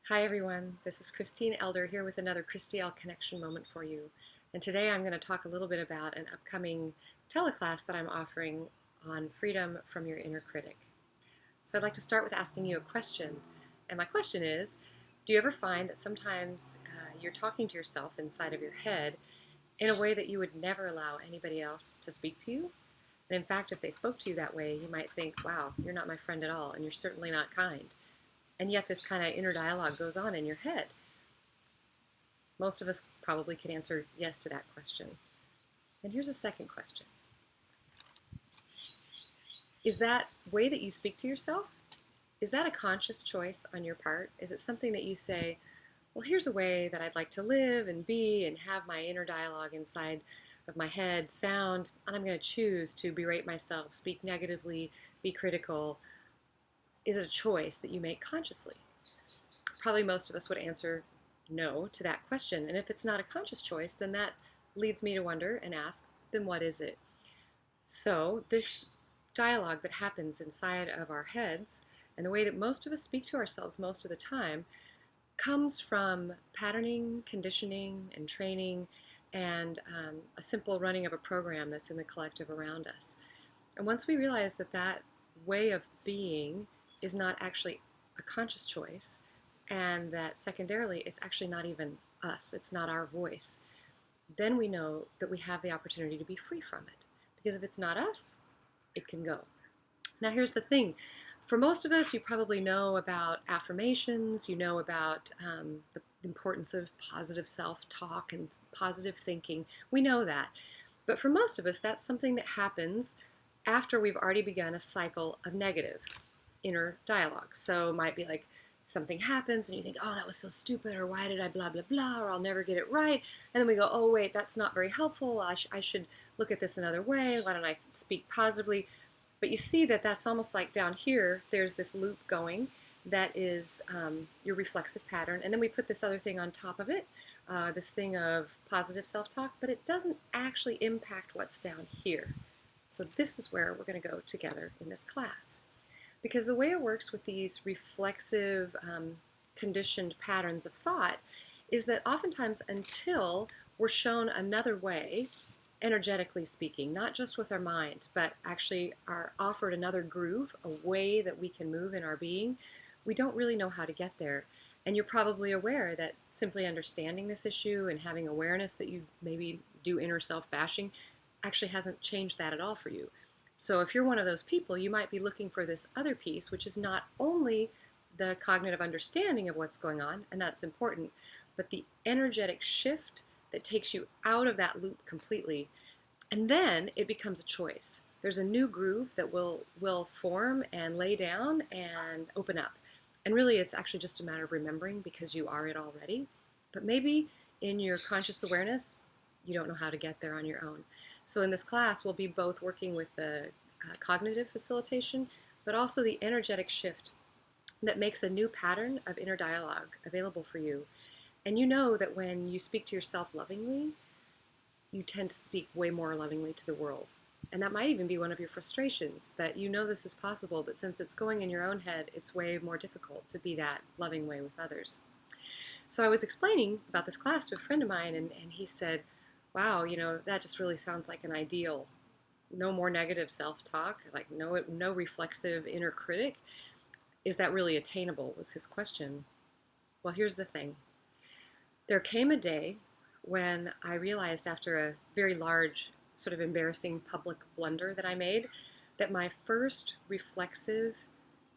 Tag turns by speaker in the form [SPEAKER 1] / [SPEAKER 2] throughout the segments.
[SPEAKER 1] Hi everyone, this is Christine Elder here with another Christiel Connection moment for you. And today I'm going to talk a little bit about an upcoming teleclass that I'm offering on freedom from your inner critic. So I'd like to start with asking you a question. And my question is, do you ever find that sometimes you're talking to yourself inside of your head in a way that you would never allow anybody else to speak to you? And in fact, if they spoke to you that way, you might think, wow, you're not my friend at all, and you're certainly not kind. And yet this kind of inner dialogue goes on in your head. Most of us probably could answer yes to that question. And here's a second question. Is that way that you speak to yourself, is that a conscious choice on your part? Is it something that you say, well, here's a way that I'd like to live and be and have my inner dialogue inside of my head sound, and I'm going to choose to berate myself, speak negatively, be critical? Is it a choice that you make consciously? Probably most of us would answer no to that question. And if it's not a conscious choice, then that leads me to wonder and ask, then what is it? So, this dialogue that happens inside of our heads and the way that most of us speak to ourselves most of the time comes from patterning, conditioning, and training, and a simple running of a program that's in the collective around us. And once we realize that that way of being is not actually a conscious choice, and that secondarily, it's actually not even us, it's not our voice, then we know that we have the opportunity to be free from it. Because if it's not us, it can go. Now, here's the thing. For most of us, you probably know about affirmations, you know about the importance of positive self-talk and positive thinking. We know that. But for most of us, that's something that happens after we've already begun a cycle of negative inner dialogue. So it might be like something happens and you think, oh, that was so stupid, or why did I blah, blah, blah, or I'll never get it right. And then we go, oh, wait, that's not very helpful. I should look at this another way. Why don't I speak positively? But you see that that's almost like down here, there's this loop going that is your reflexive pattern. And then we put this other thing on top of it, this thing of positive self-talk, but it doesn't actually impact what's down here. So this is where we're going to go together in this class. Because the way it works with these reflexive, conditioned patterns of thought is that oftentimes until we're shown another way, energetically speaking, not just with our mind, but actually are offered another groove, a way that we can move in our being, we don't really know how to get there. And you're probably aware that simply understanding this issue and having awareness that you maybe do inner self-bashing actually hasn't changed that at all for you. So if you're one of those people, you might be looking for this other piece, which is not only the cognitive understanding of what's going on, and that's important, but the energetic shift that takes you out of that loop completely. And then it becomes a choice. There's a new groove that will form and lay down and open up. And really, it's actually just a matter of remembering because you are it already. But maybe in your conscious awareness, you don't know how to get there on your own. So in this class, we'll be both working with the cognitive facilitation, but also the energetic shift that makes a new pattern of inner dialogue available for you. And you know that when you speak to yourself lovingly, you tend to speak way more lovingly to the world. And that might even be one of your frustrations, that you know this is possible, but since it's going in your own head, it's way more difficult to be that loving way with others. So I was explaining about this class to a friend of mine, and he said, wow, that just really sounds like an ideal. No more negative self-talk, like no reflexive inner critic. Is that really attainable, was his question. Well, here's the thing. There came a day when I realized, after a very large, sort of embarrassing public blunder that I made, that my first reflexive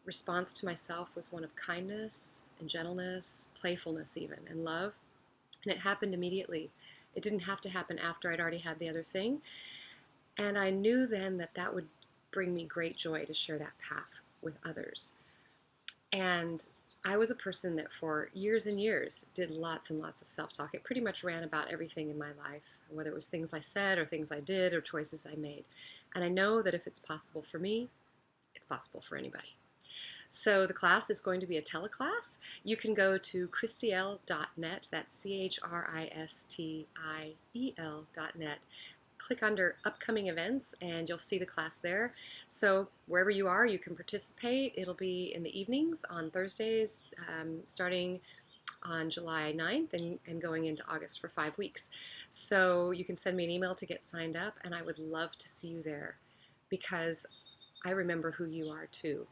[SPEAKER 1] response to myself was one of kindness and gentleness, playfulness even, and love. And it happened immediately. It didn't have to happen after I'd already had the other thing. And I knew then that that would bring me great joy to share that path with others. And I was a person that for years and years did lots and lots of self-talk. It pretty much ran about everything in my life, whether it was things I said or things I did or choices I made. And I know that if it's possible for me, it's possible for anybody. So the class is going to be a teleclass. You can go to christiel.net, that's CHRISTIEL.net, click under upcoming events and you'll see the class there. So wherever you are, you can participate. It'll be in the evenings on Thursdays, starting on July 9th and going into August for 5 weeks. So you can send me an email to get signed up, and I would love to see you there because I remember who you are too.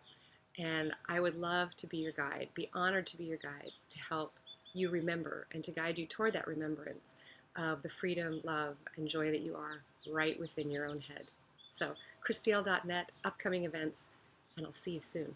[SPEAKER 1] And I would love to be your guide, be honored to be your guide, to help you remember and to guide you toward that remembrance of the freedom, love, and joy that you are right within your own head. So, Christiel.net, upcoming events, and I'll see you soon.